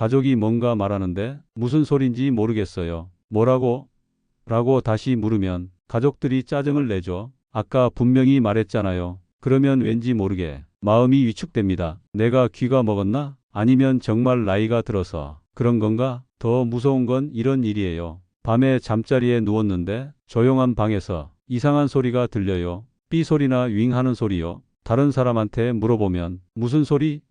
가족이 뭔가 말하는데 무슨 소린지 모르겠어요. 뭐라고? 라고 다시 물으면 가족들이 짜증을 내죠. 아까 분명히 말했잖아요. 그러면 왠지 모르게 마음이 위축됩니다. 내가 귀가 먹었나? 아니면 정말 나이가 들어서 그런 건가? 더 무서운 건 이런 일이에요. 밤에 잠자리에 누웠는데 조용한 방에서 이상한 소리가 들려요. 삐 소리나 윙 하는 소리요. 다른 사람한테 물어보면 무슨 소리?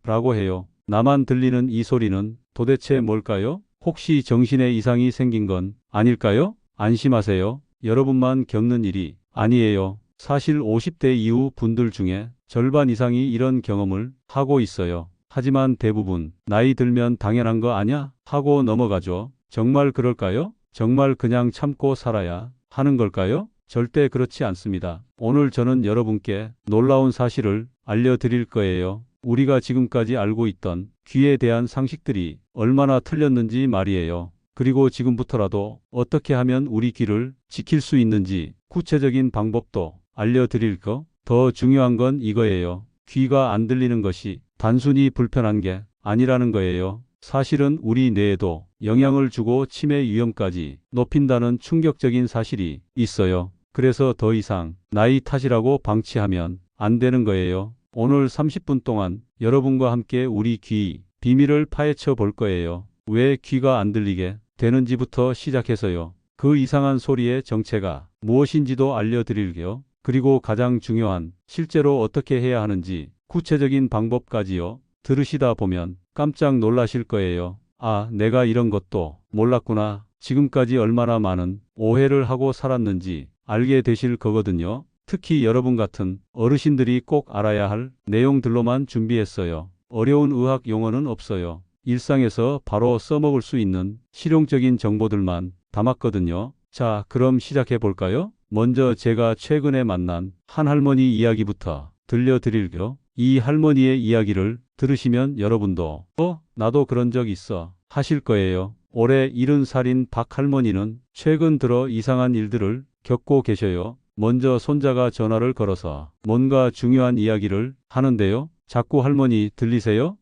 라고 해요. 나만 들리는 이 소리는 도대체 뭘까요? 혹시 정신에 이상이 생긴 건 아닐까요? 안심하세요. 여러분만 겪는 일이 아니에요. 사실 50대 이후 분들 중에 절반 이상이 이런 경험을 하고 있어요. 하지만 대부분 나이 들면 당연한 거 아냐? 하고 넘어가죠. 정말 그럴까요? 정말 그냥 참고 살아야 하는 걸까요? 절대 그렇지 않습니다. 오늘 저는 여러분께 놀라운 사실을 알려드릴 거예요. 우리가 지금까지 알고 있던 귀에 대한 상식들이 얼마나 틀렸는지 말이에요. 그리고 지금부터라도 어떻게 하면 우리 귀를 지킬 수 있는지 구체적인 방법도 알려드릴 거. 더 중요한 건 이거예요. 귀가 안 들리는 것이 단순히 불편한 게 아니라는 거예요. 사실은 우리 뇌에도 영향을 주고 치매 위험까지 높인다는 충격적인 사실이 있어요. 그래서 더 이상 나이 탓이라고 방치하면 안 되는 거예요. 오늘 30분 동안 여러분과 함께 우리 귀 비밀을 파헤쳐 볼 거예요. 왜 귀가 안 들리게 되는지부터 시작해서요. 그 이상한 소리의 정체가 무엇인지도 알려드릴게요. 그리고 가장 중요한 실제로 어떻게 해야 하는지 구체적인 방법까지요. 들으시다 보면 깜짝 놀라실 거예요. 아, 내가 이런 것도 몰랐구나. 지금까지 얼마나 많은 오해를 하고 살았는지 알게 되실 거거든요. 특히 여러분 같은 어르신들이 꼭 알아야 할 내용들로만 준비했어요. 어려운 의학 용어는 없어요. 일상에서 바로 써먹을 수 있는 실용적인 정보들만 담았거든요. 자, 그럼 시작해 볼까요? 먼저 제가 최근에 만난 한 할머니 이야기부터 들려드릴게요. 이 할머니의 이야기를 들으시면 여러분도 나도 그런 적 있어 하실 거예요. 올해 70살인 박 할머니는 최근 들어 이상한 일들을 겪고 계셔요. 먼저 손자가 전화를 걸어서 뭔가 중요한 이야기를 하는데요. 자꾸 할머니 들리세요?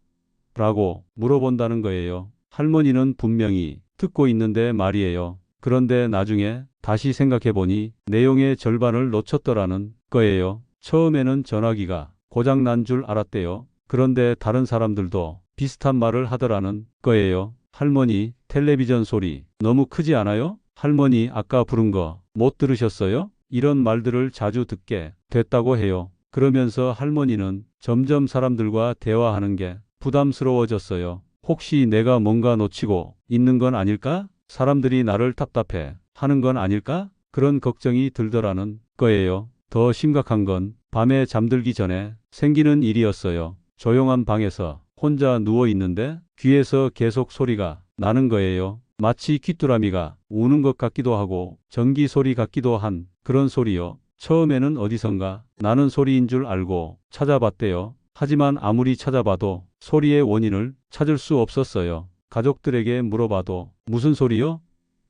라고 물어본다는 거예요. 할머니는 분명히 듣고 있는데 말이에요. 그런데 나중에 다시 생각해보니 내용의 절반을 놓쳤더라는 거예요. 처음에는 전화기가 고장난 줄 알았대요. 그런데 다른 사람들도 비슷한 말을 하더라는 거예요. 할머니, 텔레비전 소리 너무 크지 않아요? 할머니, 아까 부른 거 못 들으셨어요? 이런 말들을 자주 듣게 됐다고 해요. 그러면서 할머니는 점점 사람들과 대화하는 게 부담스러워졌어요. 혹시 내가 뭔가 놓치고 있는 건 아닐까? 사람들이 나를 답답해 하는 건 아닐까? 그런 걱정이 들더라는 거예요. 더 심각한 건 밤에 잠들기 전에 생기는 일이었어요. 조용한 방에서 혼자 누워 있는데 귀에서 계속 소리가 나는 거예요. 마치 귀뚜라미가 우는 것 같기도 하고 전기 소리 같기도 한 그런 소리요. 처음에는 어디선가 나는 소리인 줄 알고 찾아봤대요. 하지만 아무리 찾아봐도 소리의 원인을 찾을 수 없었어요. 가족들에게 물어봐도 무슨 소리요?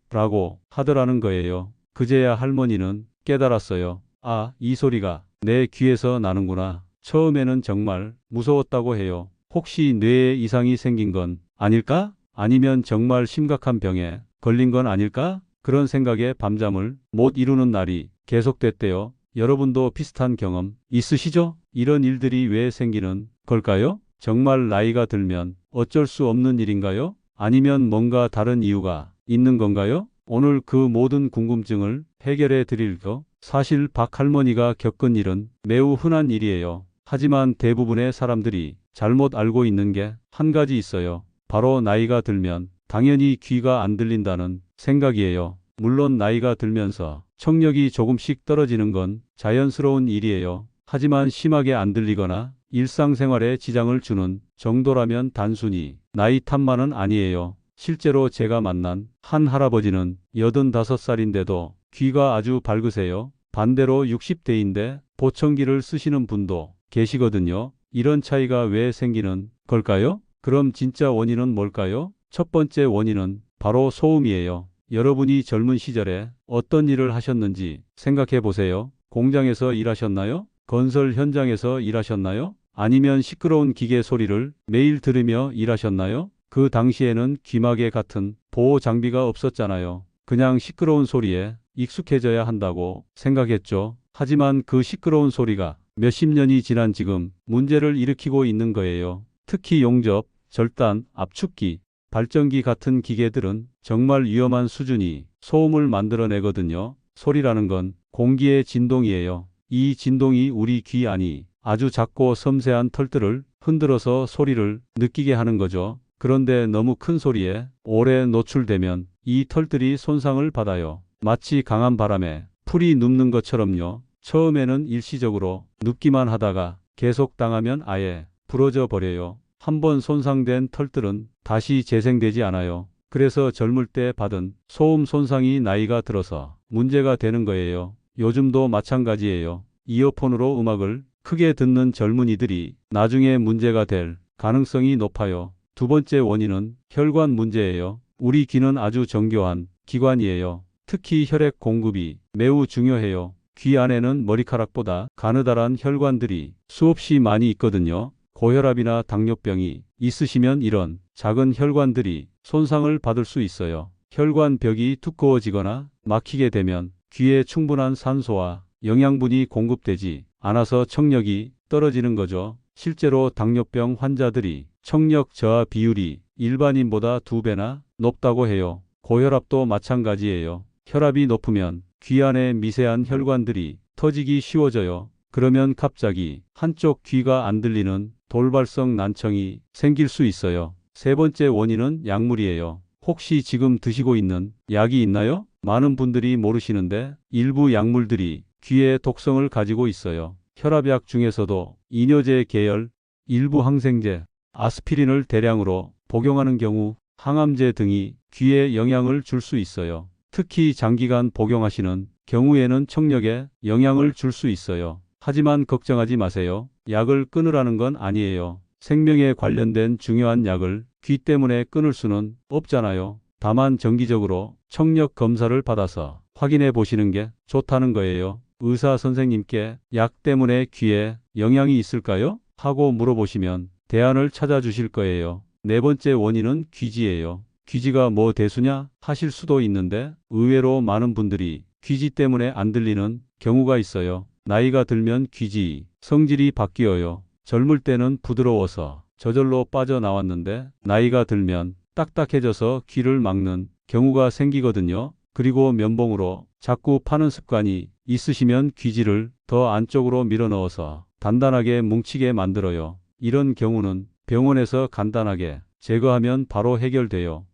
라고 하더라는 거예요. 그제야 할머니는 깨달았어요. 아, 이 소리가 내 귀에서 나는구나. 처음에는 정말 무서웠다고 해요. 혹시 뇌에 이상이 생긴 건 아닐까? 아니면 정말 심각한 병에 걸린 건 아닐까? 그런 생각에 밤잠을 못 이루는 날이 계속됐대요. 여러분도 비슷한 경험 있으시죠? 이런 일들이 왜 생기는 걸까요? 정말 나이가 들면 어쩔 수 없는 일인가요? 아니면 뭔가 다른 이유가 있는 건가요? 오늘 그 모든 궁금증을 해결해 드릴게요. 사실 박 할머니가 겪은 일은 매우 흔한 일이에요. 하지만 대부분의 사람들이 잘못 알고 있는 게 한 가지 있어요. 바로 나이가 들면 당연히 귀가 안 들린다는 생각이에요. 물론 나이가 들면서 청력이 조금씩 떨어지는 건 자연스러운 일이에요. 하지만 심하게 안 들리거나 일상생활에 지장을 주는 정도라면 단순히 나이 탓만은 아니에요. 실제로 제가 만난 한 할아버지는 85살인데도 귀가 아주 밝으세요. 반대로 60대인데 보청기를 쓰시는 분도 계시거든요. 이런 차이가 왜 생기는 걸까요? 그럼 진짜 원인은 뭘까요? 첫 번째 원인은 바로 소음이에요. 여러분이 젊은 시절에 어떤 일을 하셨는지 생각해 보세요. 공장에서 일하셨나요? 건설 현장에서 일하셨나요? 아니면 시끄러운 기계 소리를 매일 들으며 일하셨나요? 그 당시에는 귀마개 같은 보호 장비가 없었잖아요. 그냥 시끄러운 소리에 익숙해져야 한다고 생각했죠. 하지만 그 시끄러운 소리가 몇십 년이 지난 지금 문제를 일으키고 있는 거예요. 특히 용접, 절단, 압축기, 발전기 같은 기계들은 정말 위험한 수준이 소음을 만들어내거든요. 소리라는 건 공기의 진동이에요. 이 진동이 우리 귀 안이 아주 작고 섬세한 털들을 흔들어서 소리를 느끼게 하는 거죠. 그런데 너무 큰 소리에 오래 노출되면 이 털들이 손상을 받아요. 마치 강한 바람에 풀이 눕는 것처럼요. 처음에는 일시적으로 눕기만 하다가 계속 당하면 아예 부러져 버려요. 한번 손상된 털들은 다시 재생되지 않아요. 그래서 젊을 때 받은 소음 손상이 나이가 들어서 문제가 되는 거예요. 요즘도 마찬가지예요. 이어폰으로 음악을 크게 듣는 젊은이들이 나중에 문제가 될 가능성이 높아요. 두 번째 원인은 혈관 문제예요. 우리 귀는 아주 정교한 기관이에요. 특히 혈액 공급이 매우 중요해요. 귀 안에는 머리카락보다 가느다란 혈관들이 수없이 많이 있거든요. 고혈압이나 당뇨병이 있으시면 이런 작은 혈관들이 손상을 받을 수 있어요. 혈관 벽이 두꺼워지거나 막히게 되면 귀에 충분한 산소와 영양분이 공급되지 않아서 청력이 떨어지는 거죠. 실제로 당뇨병 환자들이 청력 저하 비율이 일반인보다 2배나 높다고 해요. 고혈압도 마찬가지예요. 혈압이 높으면 귀 안에 미세한 혈관들이 터지기 쉬워져요. 그러면 갑자기 한쪽 귀가 안 들리는 돌발성 난청이 생길 수 있어요. 세 번째 원인은 약물이에요. 혹시 지금 드시고 있는 약이 있나요? 많은 분들이 모르시는데 일부 약물들이 귀에 독성을 가지고 있어요. 혈압약 중에서도 이뇨제 계열, 일부 항생제, 아스피린을 대량으로 복용하는 경우 항암제 등이 귀에 영향을 줄 수 있어요. 특히 장기간 복용하시는 경우에는 청력에 영향을 줄 수 있어요. 하지만 걱정하지 마세요. 약을 끊으라는 건 아니에요. 생명에 관련된 중요한 약을 귀 때문에 끊을 수는 없잖아요. 다만 정기적으로 청력 검사를 받아서 확인해 보시는 게 좋다는 거예요. 의사 선생님께 약 때문에 귀에 영향이 있을까요? 하고 물어보시면 대안을 찾아주실 거예요. 네 번째 원인은 귀지예요. 귀지가 뭐 대수냐 하실 수도 있는데 의외로 많은 분들이 귀지 때문에 안 들리는 경우가 있어요. 나이가 들면 귀지 성질이 바뀌어요. 젊을 때는 부드러워서 저절로 빠져나왔는데 나이가 들면 딱딱해져서 귀를 막는 경우가 생기거든요. 그리고 면봉으로 자꾸 파는 습관이 있으시면 귀지를 더 안쪽으로 밀어넣어서 단단하게 뭉치게 만들어요. 이런 경우는 병원에서 간단하게 제거하면 바로 해결돼요.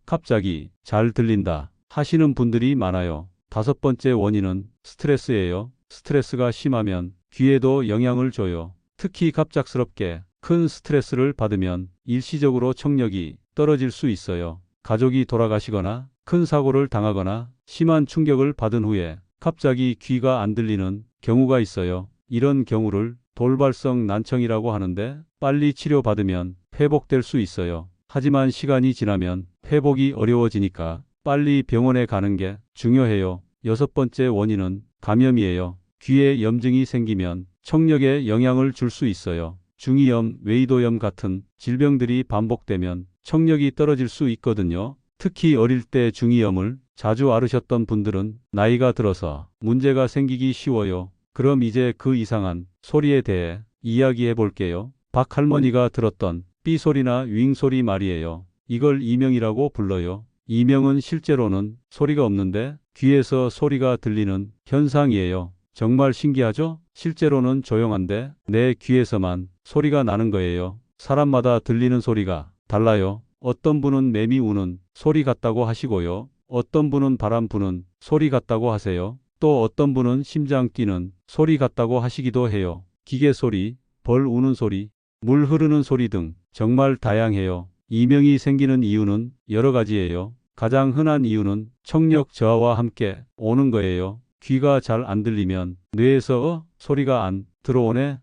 갑자기 잘 들린다 하시는 분들이 많아요. 다섯 번째 원인은 스트레스예요. 스트레스가 심하면 귀에도 영향을 줘요. 특히 갑작스럽게 큰 스트레스를 받으면 일시적으로 청력이 떨어질 수 있어요. 가족이 돌아가시거나 큰 사고를 당하거나 심한 충격을 받은 후에 갑자기 귀가 안 들리는 경우가 있어요. 이런 경우를 돌발성 난청이라고 하는데 빨리 치료받으면 회복될 수 있어요. 하지만 시간이 지나면 회복이 어려워지니까 빨리 병원에 가는 게 중요해요. 여섯 번째 원인은 감염이에요. 귀에 염증이 생기면 청력에 영향을 줄 수 있어요. 중이염, 외이도염 같은 질병들이 반복되면 청력이 떨어질 수 있거든요. 특히 어릴 때 중이염을 자주 앓으셨던 분들은 나이가 들어서 문제가 생기기 쉬워요. 그럼 이제 그 이상한 소리에 대해 이야기해 볼게요. 박 할머니가 들었던 삐 소리나 윙 소리 말이에요. 이걸 이명이라고 불러요. 이명은 실제로는 소리가 없는데 귀에서 소리가 들리는 현상이에요. 정말 신기하죠? 실제로는 조용한데 내 귀에서만 소리가 나는 거예요. 사람마다 들리는 소리가 달라요. 어떤 분은 매미 우는 소리 같다고 하시고요. 어떤 분은 바람 부는 소리 같다고 하세요. 또 어떤 분은 심장 뛰는 소리 같다고 하시기도 해요. 기계 소리, 벌 우는 소리, 물 흐르는 소리 등 정말 다양해요. 이명이 생기는 이유는 여러 가지예요. 가장 흔한 이유는 청력 저하와 함께 오는 거예요. 귀가 잘 안 들리면 뇌에서 소리가 안 들어오네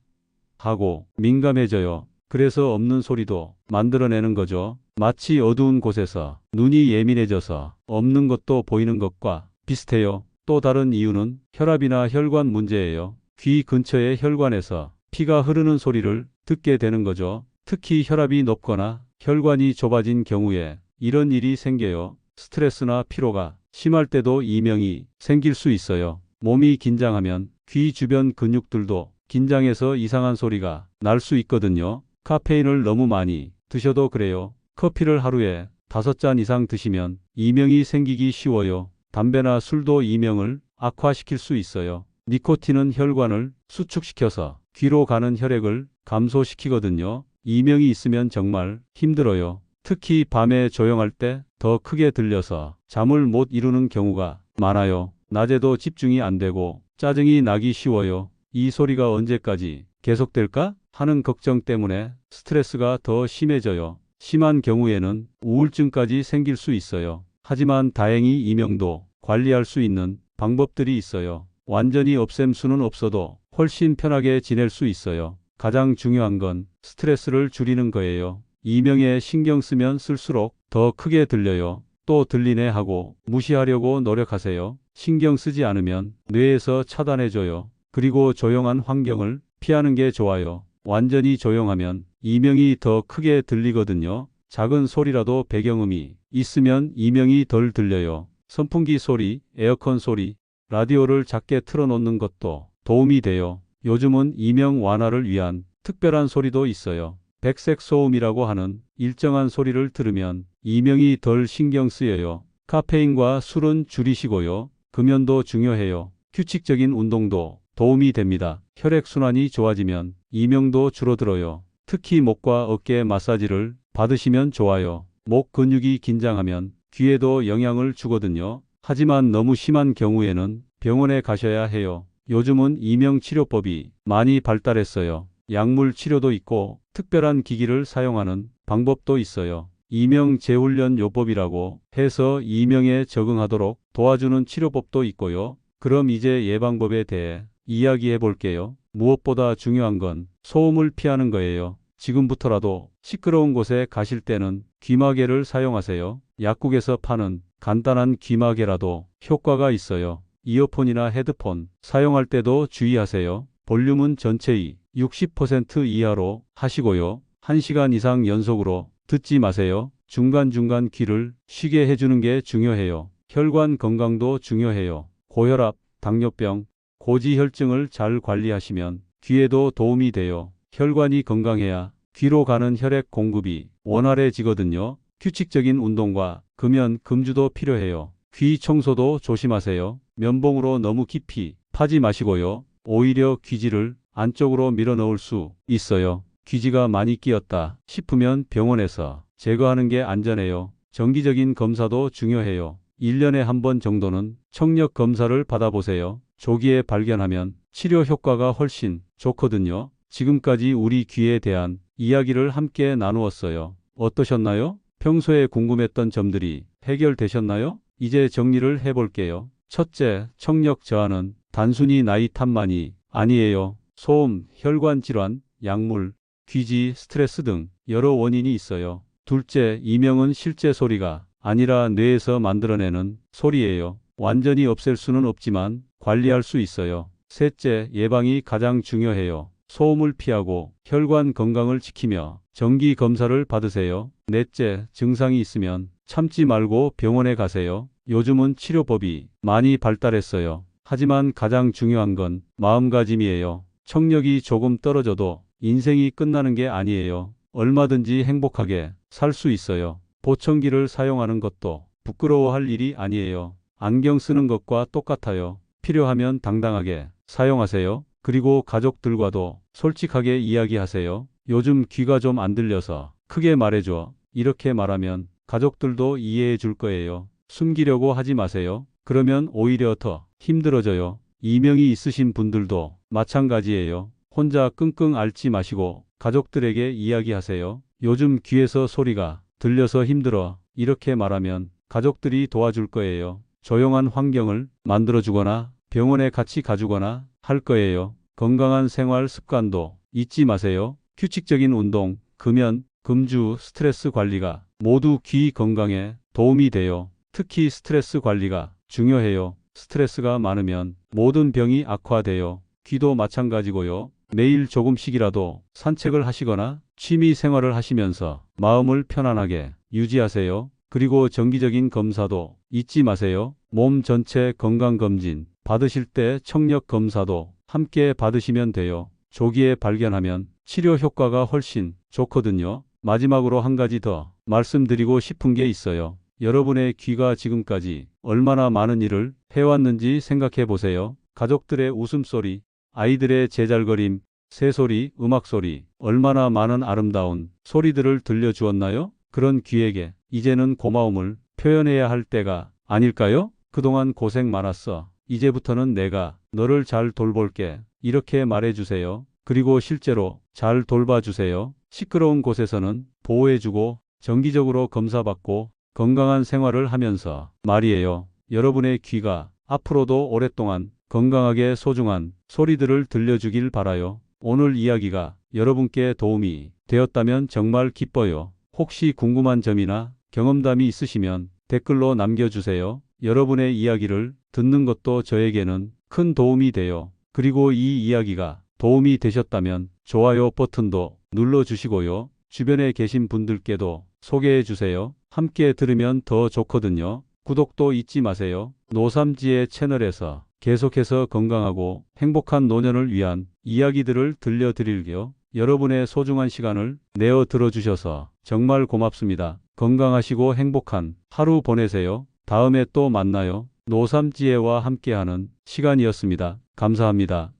하고 민감해져요. 그래서 없는 소리도 만들어내는 거죠. 마치 어두운 곳에서 눈이 예민해져서 없는 것도 보이는 것과 비슷해요. 또 다른 이유는 혈압이나 혈관 문제예요. 귀 근처의 혈관에서 피가 흐르는 소리를 듣게 되는 거죠. 특히 혈압이 높거나 혈관이 좁아진 경우에 이런 일이 생겨요. 스트레스나 피로가 심할 때도 이명이 생길 수 있어요. 몸이 긴장하면 귀 주변 근육들도 긴장해서 이상한 소리가 날 수 있거든요. 카페인을 너무 많이 드셔도 그래요. 커피를 하루에 5잔 이상 드시면 이명이 생기기 쉬워요. 담배나 술도 이명을 악화시킬 수 있어요. 니코틴은 혈관을 수축시켜서 귀로 가는 혈액을 감소시키거든요. 이명이 있으면 정말 힘들어요. 특히 밤에 조용할 때 더 크게 들려서 잠을 못 이루는 경우가 많아요. 낮에도 집중이 안 되고 짜증이 나기 쉬워요. 이 소리가 언제까지 계속될까 하는 걱정 때문에 스트레스가 더 심해져요. 심한 경우에는 우울증까지 생길 수 있어요. 하지만 다행히 이명도 관리할 수 있는 방법들이 있어요. 완전히 없앨 수는 없어도 훨씬 편하게 지낼 수 있어요. 가장 중요한 건 스트레스를 줄이는 거예요. 이명에 신경 쓰면 쓸수록 더 크게 들려요. 또 들리네 하고 무시하려고 노력하세요. 신경 쓰지 않으면 뇌에서 차단해줘요. 그리고 조용한 환경을 피하는 게 좋아요. 완전히 조용하면 이명이 더 크게 들리거든요. 작은 소리라도 배경음이 있으면 이명이 덜 들려요. 선풍기 소리, 에어컨 소리, 라디오를 작게 틀어놓는 것도 도움이 돼요. 요즘은 이명 완화를 위한 특별한 소리도 있어요. 백색 소음이라고 하는 일정한 소리를 들으면 이명이 덜 신경 쓰여요. 카페인과 술은 줄이시고요. 금연도 중요해요. 규칙적인 운동도 도움이 됩니다. 혈액순환이 좋아지면 이명도 줄어들어요. 특히 목과 어깨 마사지를 받으시면 좋아요. 목 근육이 긴장하면 귀에도 영향을 주거든요. 하지만 너무 심한 경우에는 병원에 가셔야 해요. 요즘은 이명 치료법이 많이 발달했어요. 약물 치료도 있고 특별한 기기를 사용하는 방법도 있어요. 이명 재훈련 요법이라고 해서 이명에 적응하도록 도와주는 치료법도 있고요. 그럼 이제 예방법에 대해 이야기해 볼게요. 무엇보다 중요한 건 소음을 피하는 거예요. 지금부터라도 시끄러운 곳에 가실 때는 귀마개를 사용하세요. 약국에서 파는 간단한 귀마개라도 효과가 있어요. 이어폰이나 헤드폰 사용할 때도 주의하세요. 볼륨은 전체의 60% 이하로 하시고요. 1시간 이상 연속으로 듣지 마세요. 중간중간 귀를 쉬게 해주는 게 중요해요. 혈관 건강도 중요해요. 고혈압, 당뇨병, 고지혈증을 잘 관리하시면 귀에도 도움이 돼요. 혈관이 건강해야 귀로 가는 혈액 공급이 원활해지거든요. 규칙적인 운동과 금연, 금주도 필요해요. 귀 청소도 조심하세요. 면봉으로 너무 깊이 파지 마시고요. 오히려 귀지를 안쪽으로 밀어 넣을 수 있어요. 귀지가 많이 끼었다 싶으면 병원에서 제거하는 게 안전해요. 정기적인 검사도 중요해요. 1년에 한 번 정도는 청력 검사를 받아보세요. 조기에 발견하면 치료 효과가 훨씬 좋거든요. 지금까지 우리 귀에 대한 이야기를 함께 나누었어요. 어떠셨나요? 평소에 궁금했던 점들이 해결되셨나요? 이제 정리를 해볼게요. 첫째, 청력 저하는 단순히 나이 탓만이 아니에요. 소음, 혈관 질환, 약물, 귀지, 스트레스 등 여러 원인이 있어요. 둘째, 이명은 실제 소리가 아니라 뇌에서 만들어내는 소리예요. 완전히 없앨 수는 없지만 관리할 수 있어요. 셋째, 예방이 가장 중요해요. 소음을 피하고 혈관 건강을 지키며 정기 검사를 받으세요. 넷째, 증상이 있으면 참지 말고 병원에 가세요. 요즘은 치료법이 많이 발달했어요. 하지만 가장 중요한 건 마음가짐이에요. 청력이 조금 떨어져도 인생이 끝나는 게 아니에요. 얼마든지 행복하게 살 수 있어요. 보청기를 사용하는 것도 부끄러워할 일이 아니에요. 안경 쓰는 것과 똑같아요. 필요하면 당당하게 사용하세요. 그리고 가족들과도 솔직하게 이야기하세요. 요즘 귀가 좀 안 들려서 크게 말해줘. 이렇게 말하면 가족들도 이해해 줄 거예요. 숨기려고 하지 마세요. 그러면 오히려 더 힘들어져요. 이명이 있으신 분들도 마찬가지예요. 혼자 끙끙 앓지 마시고 가족들에게 이야기하세요. 요즘 귀에서 소리가 들려서 힘들어. 이렇게 말하면 가족들이 도와줄 거예요. 조용한 환경을 만들어주거나 병원에 같이 가주거나 할 거예요. 건강한 생활 습관도 잊지 마세요. 규칙적인 운동, 금연, 금주, 스트레스 관리가 모두 귀 건강에 도움이 돼요. 특히 스트레스 관리가 중요해요. 스트레스가 많으면 모든 병이 악화돼요. 귀도 마찬가지고요. 매일 조금씩이라도 산책을 하시거나 취미 생활을 하시면서 마음을 편안하게 유지하세요. 그리고 정기적인 검사도 잊지 마세요. 몸 전체 건강검진 받으실 때 청력 검사도 함께 받으시면 돼요. 조기에 발견하면 치료 효과가 훨씬 좋거든요. 마지막으로 한 가지 더 말씀드리고 싶은 게 있어요. 여러분의 귀가 지금까지 얼마나 많은 일을 해왔는지 생각해 보세요. 가족들의 웃음소리, 아이들의 제잘거림, 새소리, 음악소리, 얼마나 많은 아름다운 소리들을 들려주었나요? 그런 귀에게 이제는 고마움을 표현해야 할 때가 아닐까요? 그동안 고생 많았어. 이제부터는 내가 너를 잘 돌볼게. 이렇게 말해주세요. 그리고 실제로 잘 돌봐주세요. 시끄러운 곳에서는 보호해주고 정기적으로 검사받고 건강한 생활을 하면서 말이에요. 여러분의 귀가 앞으로도 오랫동안 건강하게 소중한 소리들을 들려주길 바라요. 오늘 이야기가 여러분께 도움이 되었다면 정말 기뻐요. 혹시 궁금한 점이나 경험담이 있으시면 댓글로 남겨주세요. 여러분의 이야기를 듣는 것도 저에게는 큰 도움이 돼요. 그리고 이 이야기가 도움이 되셨다면 좋아요 버튼도 눌러주시고요. 주변에 계신 분들께도 소개해주세요. 함께 들으면 더 좋거든요. 구독도 잊지 마세요. 노삼지의 채널에서 계속해서 건강하고 행복한 노년을 위한 이야기들을 들려드릴게요. 여러분의 소중한 시간을 내어 들어주셔서 정말 고맙습니다. 건강하시고 행복한 하루 보내세요. 다음에 또 만나요. 노삼지혜와 함께하는 시간이었습니다. 감사합니다.